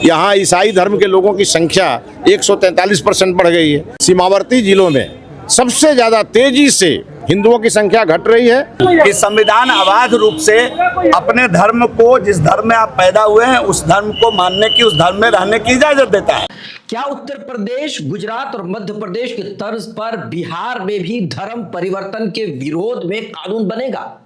यहाँ ईसाई धर्म के लोगों की संख्या 143% बढ़ गई है। सीमावर्ती जिलों में सबसे ज्यादा तेजी से हिंदुओं की संख्या घट रही है। कि संविधान अबाध रूप से अपने धर्म को, जिस धर्म में आप पैदा हुए हैं उस धर्म को मानने की, उस धर्म में रहने की इजाजत देता है। क्या उत्तर प्रदेश, गुजरात और मध्य प्रदेश के तर्ज पर बिहार में भी धर्म परिवर्तन के विरोध में कानून बनेगा?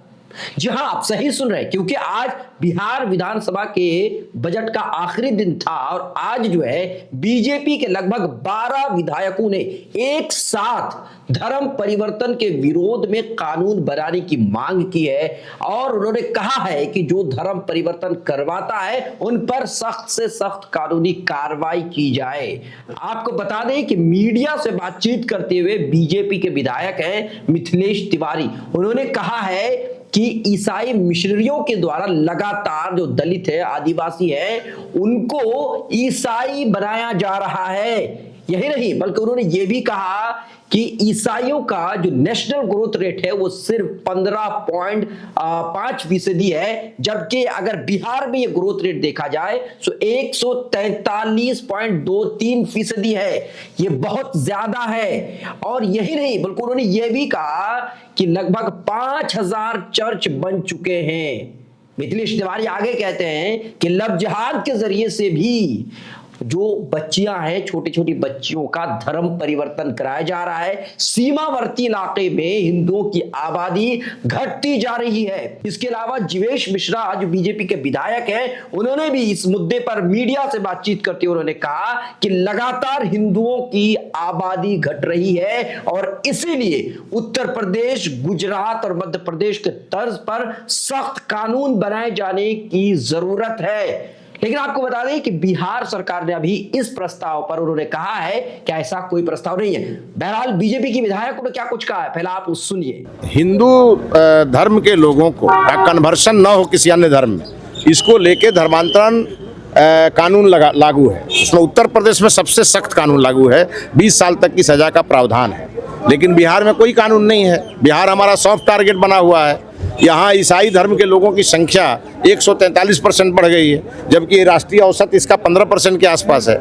जी हां, आप सही सुन रहे हैं, क्योंकि आज बिहार विधानसभा के बजट का आखिरी दिन था और आज जो है बीजेपी के लगभग 12 विधायकों ने एक साथ धर्म परिवर्तन के विरोध में कानून बनाने की मांग की है और उन्होंने कहा है कि जो धर्म परिवर्तन करवाता है उन पर सख्त से सख्त कानूनी कार्रवाई की जाए। आपको बता दें कि मीडिया से बातचीत करते हुए बीजेपी के विधायक हैं मिथिलेश तिवारी, उन्होंने कहा है कि ईसाई मिशनरियों के द्वारा लगातार जो दलित है, आदिवासी है, उनको ईसाई बनाया जा रहा है। यही नहीं बल्कि उन्होंने ये भी कहा कि ईसाइयों का जो नेशनल ग्रोथ रेट है वो सिर्फ 15.5% है, जबकि अगर बिहार में ये ग्रोथ रेट देखा जाए तो 143.23% है। ये बहुत ज्यादा है। और यही नहीं बल्कि उन्होंने ये भी कहा कि लगभग 5000 चर्च बन चुके हैं। मिथिलेश तिवारी आगे कहते हैं कि लव जिहाद के जरिए से भी जो बच्चियां हैं, छोटी छोटी बच्चियों का धर्म परिवर्तन कराया जा रहा है। सीमावर्ती इलाके में हिंदुओं की आबादी घटती जा रही है। इसके अलावा जीवेश मिश्रा जो बीजेपी के विधायक हैं, उन्होंने भी इस मुद्दे पर मीडिया से बातचीत करते हुए उन्होंने कहा कि लगातार हिंदुओं की आबादी घट रही है और इसीलिए उत्तर प्रदेश, गुजरात और मध्य प्रदेश के तर्ज पर सख्त कानून बनाए जाने की जरूरत है। लेकिन आपको बता दें कि बिहार सरकार ने अभी इस प्रस्ताव पर उन्होंने कहा है कि ऐसा कोई प्रस्ताव नहीं है। बहरहाल बीजेपी की विधायकों ने क्या कुछ कहा है, पहले आप सुनिए। हिंदू धर्म के लोगों को कन्वर्शन न हो किसी अन्य धर्म में, इसको लेके धर्मांतरण कानून लागू है। उसमें उत्तर प्रदेश में सबसे सख्त कानून लागू है, 20 साल तक की सजा का प्रावधान है। लेकिन बिहार में कोई कानून नहीं है। बिहार हमारा सॉफ्ट टारगेट बना हुआ है। यहाँ ईसाई धर्म के लोगों की संख्या 143% बढ़ गई है, जबकि राष्ट्रीय औसत इसका 15% के आसपास है।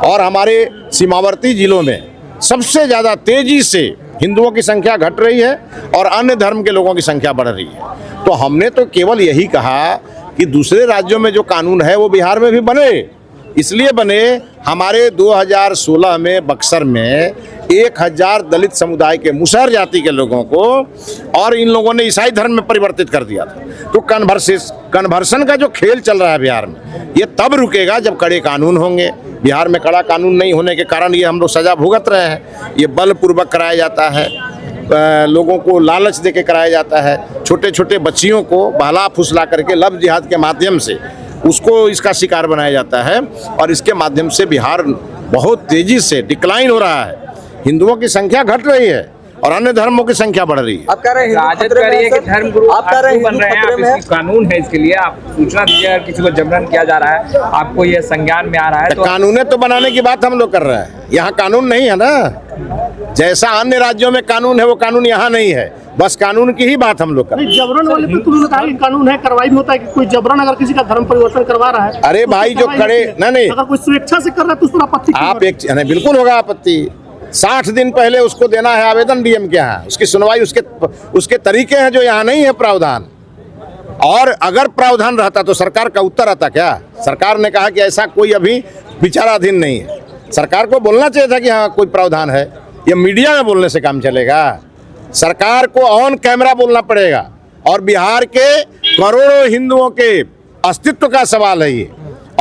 और हमारे सीमावर्ती जिलों में सबसे ज़्यादा तेजी से हिंदुओं की संख्या घट रही है और अन्य धर्म के लोगों की संख्या बढ़ रही है। तो हमने तो केवल यही कहा कि दूसरे राज्यों में जो कानून है वो बिहार में भी बने। इसलिए बने, हमारे 2016 में बक्सर में 1000 दलित समुदाय के मुसहर जाति के लोगों को और इन लोगों ने ईसाई धर्म में परिवर्तित कर दिया था। तो कन्वर्सन का जो खेल चल रहा है बिहार में, ये तब रुकेगा जब कड़े कानून होंगे। बिहार में कड़ा कानून नहीं होने के कारण ये हम लोग सजा भुगत रहे हैं। ये बलपूर्वक कराया जाता है, लोगों को लालच देके कराया जाता है। छोटे छोटे बच्चियों को बहला फुसला करके लव जिहाद के माध्यम से उसको इसका शिकार बनाया जाता है और इसके माध्यम से बिहार बहुत तेजी से डिक्लाइन हो रहा है। हिंदुओं की संख्या घट रही है और अन्य धर्मों की संख्या बढ़ रही है। आप कह रहे हैं राजद कह रही है कि धर्म गुरु आप कह रहे हैं बन रहे हैं, आप इसकी कानून है, इसके लिए आप सूचना दीजिए। अगर किसी को जबरन किया जा रहा है, आपको ये संज्ञान में आ रहा है तो कानून तो बनाने की बात हम लोग कर रहे हैं। यहाँ कानून नहीं है ना, जैसा अन्य राज्यों में कानून है वो कानून यहाँ नहीं है। बस कानून की ही बात हम लोग कर रहे हैं। जबरन वाले पे तुमने कहा कि कानून है, कार्रवाई भी होता है कि कोई जबरन अगर किसी का धर्म परिवर्तन करवा रहा है। अरे भाई जो खड़े नहीं, अगर कोई स्वेच्छा से कर रहा है तो उस पर आपत्ति आप एक नहीं, बिल्कुल होगा आपत्ति। 60 दिन पहले उसको देना है आवेदन डीएम के यहाँ, उसकी सुनवाई उसके तरीके हैं जो यहाँ नहीं है प्रावधान। और अगर प्रावधान रहता तो सरकार का उत्तर आता क्या? सरकार ने कहा कि ऐसा कोई अभी विचाराधीन नहीं है। सरकार को बोलना चाहिए था कि हाँ कोई प्रावधान है। ये मीडिया में बोलने से काम चलेगा? सरकार को ऑन कैमरा बोलना पड़ेगा। और बिहार के करोड़ों हिंदुओं के अस्तित्व का सवाल है ये,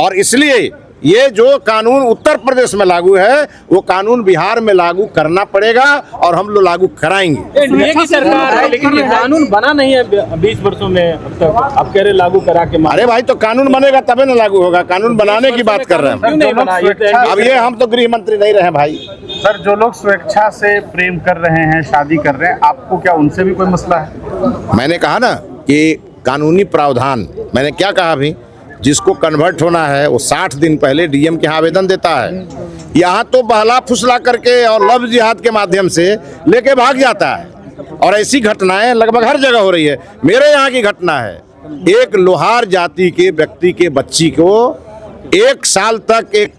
और इसलिए ये जो कानून उत्तर प्रदेश में लागू है वो कानून बिहार में लागू करना पड़ेगा और हम लोग लागू कराएंगे। एनडीए की सरकार है लेकिन ये कानून बना नहीं है 20 वर्षों में अब तक। आप कह रहे लागू करा के, अरे भाई तो कानून बनेगा तभी ना लागू होगा। कानून बनाने की बात कर रहे हैं। क्यों नहीं बना? अब ये हम तो गृह मंत्री नहीं रहे भाई। सर, जो लोग स्वेच्छा से प्रेम कर रहे हैं, शादी कर रहे हैं, आपको क्या उनसे भी कोई मसला है? मैंने कहा ना कि कानूनी प्रावधान, मैंने क्या कहा अभी, जिसको कन्वर्ट होना है वो 60 दिन पहले डीएम के यहाँ आवेदन देता है। यहाँ तो बहला फुसला करके और लव जिहाद के माध्यम से लेके भाग जाता है। और ऐसी घटनाएं लगभग हर जगह हो रही है। मेरे यहाँ की घटना है, एक लोहार जाति के व्यक्ति के बच्ची को 1 साल तक एक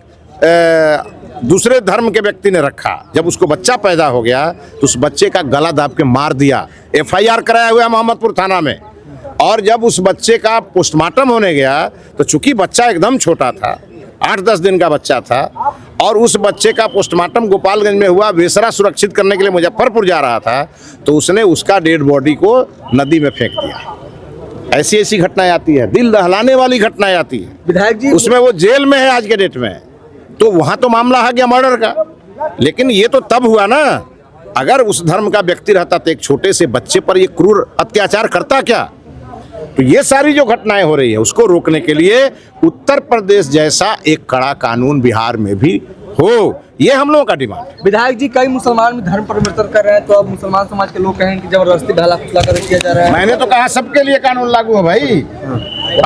दूसरे धर्म के व्यक्ति ने रखा। जब उसको बच्चा पैदा हो गया तो उस बच्चे का गला दाब के मार दिया। FIR कराया हुआ है मोहम्मदपुर थाना में। और जब उस बच्चे का पोस्टमार्टम होने गया तो चूंकि बच्चा एकदम छोटा था, 8-10 दिन का बच्चा था, और उस बच्चे का पोस्टमार्टम गोपालगंज में हुआ, बेसरा सुरक्षित करने के लिए मुजफ्फरपुर जा रहा था, तो उसने उसका डेड बॉडी को नदी में फेंक दिया। ऐसी ऐसी घटनाएं आती है, दिल दहलाने वाली घटनाएं आती है। विधायक जी, उसमें वो जेल में है आज के डेट में, तो वहां तो मामला है गया मर्डर का। लेकिन ये तो तब हुआ ना, अगर उस धर्म का व्यक्ति रहता तो एक छोटे से बच्चे पर ये क्रूर अत्याचार करता क्या? तो ये सारी जो घटनाएं हो रही है उसको रोकने के लिए उत्तर प्रदेश जैसा एक कड़ा कानून बिहार में भी हो, ये हम लोगों का डिमांड है। विधायक जी, कई मुसलमान भी धर्म परिवर्तन कर रहे हैं, तो अब मुसलमान समाज के लोग कहें कि जबरदस्ती भला फुसला कर किया जा रहा है। मैंने तो कहा सबके लिए कानून लागू है भाई।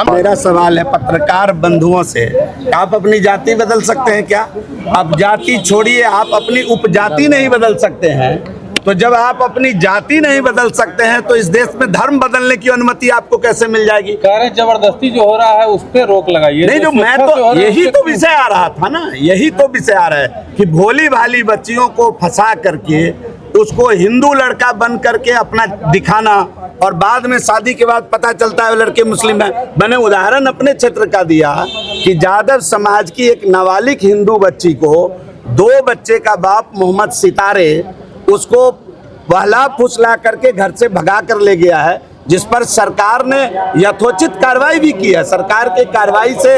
मेरा सवाल है पत्रकार बंधुओं से, आप अपनी जाति बदल सकते हैं क्या? आप जाति छोड़िए, आप अपनी उपजाति नहीं बदल सकते हैं। तो जब आप अपनी जाति नहीं बदल सकते हैं तो इस देश में धर्म बदलने की अनुमति आपको कैसे मिल जाएगी? कह रहे जबरदस्ती जो हो रहा है उस पर रोक लगाइए। नहीं, जो मैं तो यही तो विषय आ रहा था ना, यही तो विषय आ रहा है कि भोली भाली बच्चियों को फंसा करके उसको हिंदू लड़का बन करके अपना दिखाना, और बाद में शादी के बाद पता चलता है वो लड़के मुस्लिम है। मैंने उदाहरण अपने क्षेत्र का दिया कि जादव समाज की एक नाबालिग हिंदू बच्ची को 2 बच्चे का बाप मोहम्मद सितारे उसको बहला फुसला करके घर से भगा कर ले गया है, जिस पर सरकार ने यथोचित कार्रवाई भी की है। सरकार के कार्रवाई से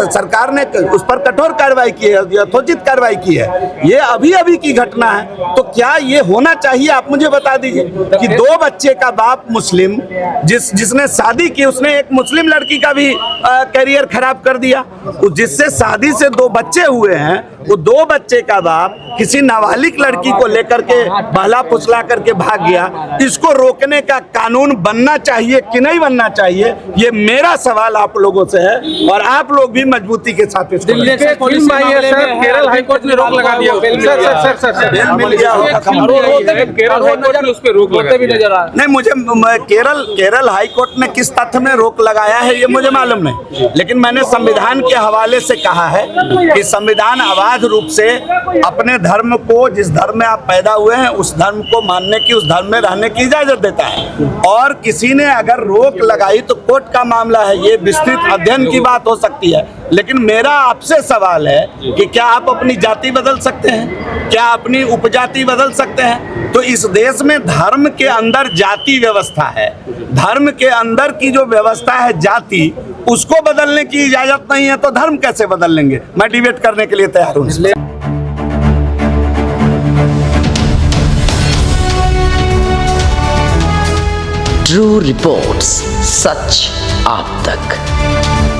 सरकार ने उस पर कठोर कार्रवाई की है, यथोचित कार्रवाई की है। ये अभी अभी की घटना है, तो क्या ये होना चाहिए? आप मुझे बता दीजिए कि 2 बच्चे का बाप मुस्लिम, जिसने शादी की, उसने एक मुस्लिम लड़की का भी करियर खराब कर दिया। जिससे शादी से 2 बच्चे हुए हैं, वो 2 बच्चे का बाप किसी नाबालिग लड़की को लेकर के बहला फुसला करके भाग गया। इसको रोकने का कानून बनना चाहिए कि नहीं बनना चाहिए, ये मेरा सवाल आप लोगों से है, और आप लोग भी मजबूती के साथ इसको दिल्ली से पुलिस आई है सर, केरल हाईकोर्ट ने रोक लगा दिया। सर बेल मिल गया होगा। केरल हाईकोर्ट ने उस पर रोक लगाते भी नजर आ रहा है। नहीं, मुझे केरल हाईकोर्ट ने किस तथ्य में रोक लगाया है ये मुझे मालूम नहीं, लेकिन मैंने संविधान के हवाले से कहा है कि संविधान अबाध रूप से अपने धर्म को, जिस धर्म में आप पैदा हुए हैं उस धर्म को मानने की, उस धर्म में रहने की इजाजत देता है। और किसी ने अगर रोक लगाई तो कोर्ट का मामला है, ये विस्तृत अध्ययन की बात हो सकती है। लेकिन मेरा आपसे सवाल है कि क्या आप अपनी जाति बदल सकते हैं? क्या अपनी उपजाति बदल सकते हैं? तो इस देश में धर्म के अंदर जाति व्यवस्था है, धर्म के अंदर की जो व्यवस्था है जाति, उसको बदलने की इजाजत नहीं है, तो धर्म कैसे बदल लेंगे? मैं डिबेट करने के लिए तैयार हूँ। ट्रू रिपोर्ट्स, सच आप तक।